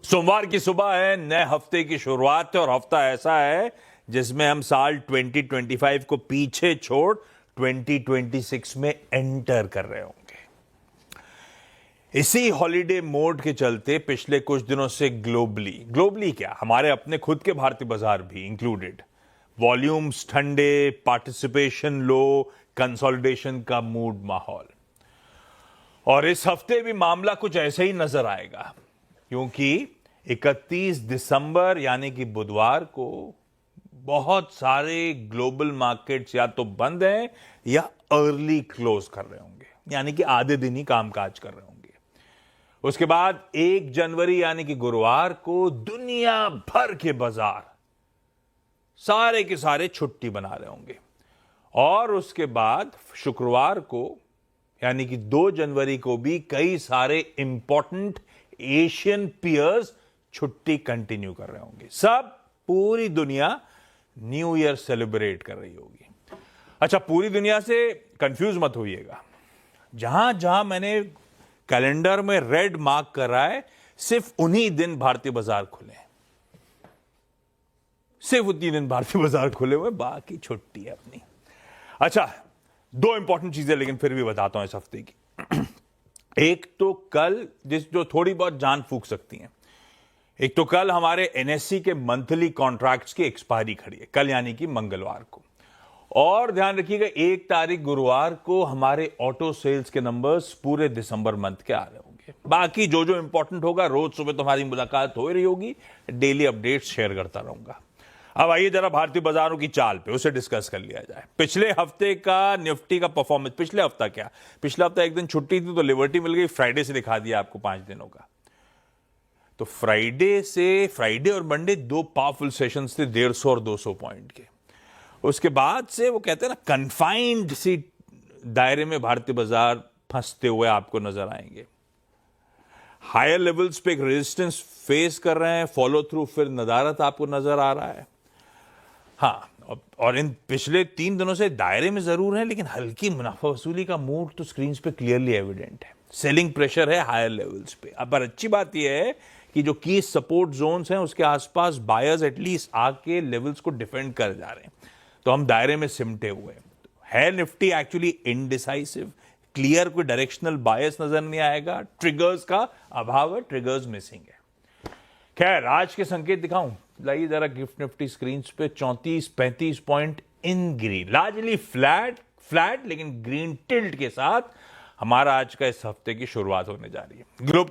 सोमवार की सुबह है, नए हफ्ते की शुरुआत है और हफ्ता ऐसा है जिसमें हम साल 2025 को पीछे छोड़ 2026 में एंटर कर रहे होंगे। इसी हॉलिडे मोड के चलते पिछले कुछ दिनों से ग्लोबली क्या, हमारे अपने खुद के भारतीय बाजार भी इंक्लूडेड, वॉल्यूम्स ठंडे, पार्टिसिपेशन लो, कंसोलिडेशन का मूड माहौल। और इस हफ्ते भी मामला कुछ ऐसे ही नजर आएगा, क्योंकि 31 दिसंबर यानी कि बुधवार को बहुत सारे ग्लोबल मार्केट्स या तो बंद हैं या अर्ली क्लोज कर रहे होंगे, यानी कि आधे दिन ही कामकाज कर रहे होंगे। उसके बाद 1 जनवरी यानी कि गुरुवार को दुनिया भर के बाजार सारे के सारे छुट्टी बना रहे होंगे। और उसके बाद शुक्रवार को यानी कि 2 जनवरी को भी कई सारे इंपॉर्टेंट एशियन पीयर्स छुट्टी कंटिन्यू कर रहे होंगे। सब पूरी दुनिया न्यू ईयर सेलिब्रेट कर रही होगी। अच्छा, पूरी दुनिया से कंफ्यूज मत होइएगा। जहां जहां मैंने कैलेंडर में रेड मार्क कर रहा है, सिर्फ उन्हीं दिन भारतीय बाजार खुले हैं, सिर्फ उतनी दिन भारतीय बाजार खुले हुए, बाकी छुट्टी है अपनी। अच्छा, 2 इंपॉर्टेंट चीजें लेकिन फिर भी बताता हूं इस हफ्ते की। एक तो कल, जो थोड़ी बहुत जान फूंक सकती हैं, एक तो कल हमारे एनएससी के मंथली कॉन्ट्रैक्ट्स की एक्सपायरी खड़ी है, कल यानी कि मंगलवार को। और ध्यान रखिएगा, 1 तारीख गुरुवार को हमारे ऑटो सेल्स के नंबर्स पूरे दिसंबर मंथ के आ रहे होंगे। बाकी जो जो इंपॉर्टेंट होगा, रोज सुबह तुम्हारी मुलाकात हो रही होगी, डेली अपडेट्स शेयर करता रहूंगा। अब आइए जरा भारतीय बाजारों की चाल पे उसे डिस्कस कर लिया जाए। पिछले हफ्ते का निफ्टी का परफॉर्मेंस, पिछले हफ्ता एक दिन छुट्टी थी तो लिबर्टी मिल गई, फ्राइडे से दिखा दिया आपको 5 दिनों का। तो फ्राइडे और मंडे 2 पावरफुल सेशंस थे, 150 और 200 पॉइंट के। उसके बाद से वो कहते हैं ना, कन्फाइंड सी दायरे में भारतीय बाजार फंसते हुए आपको नजर आएंगे। हायर लेवल्स पे एक रेजिस्टेंस फेस कर रहे हैं, फॉलो थ्रू फिर नदारत आपको नजर आ रहा है। हाँ, और इन पिछले 3 दिनों से दायरे में जरूर है, लेकिन हल्की मुनाफा वसूली का मूड तो स्क्रीन पे क्लियरली एविडेंट है। सेलिंग प्रेशर है हायर लेवल्स पे। अब पर अच्छी बात यह है कि जो की सपोर्ट जोन्स हैं उसके आसपास बायर्स एटलीस्ट आके लेवल्स को डिफेंड कर जा रहे हैं, तो हम दायरे में सिमटे हुए है। निफ्टी एक्चुअली इनडिसाइसिव, क्लियर कोई डायरेक्शनल बायस नजर नहीं आएगा, ट्रिगर्स का अभाव है, ट्रिगर्स मिसिंग है। खैर, आज के संकेत दिखाऊं, लाइए जरा गिफ्ट निफ्टी स्क्रीन पे 34-35 point in green, largely flat लेकिन ग्रीन टिल्ट के साथ हमारा आज का इस हफ्ते की शुरुआत होने जा रही है। ग्लोब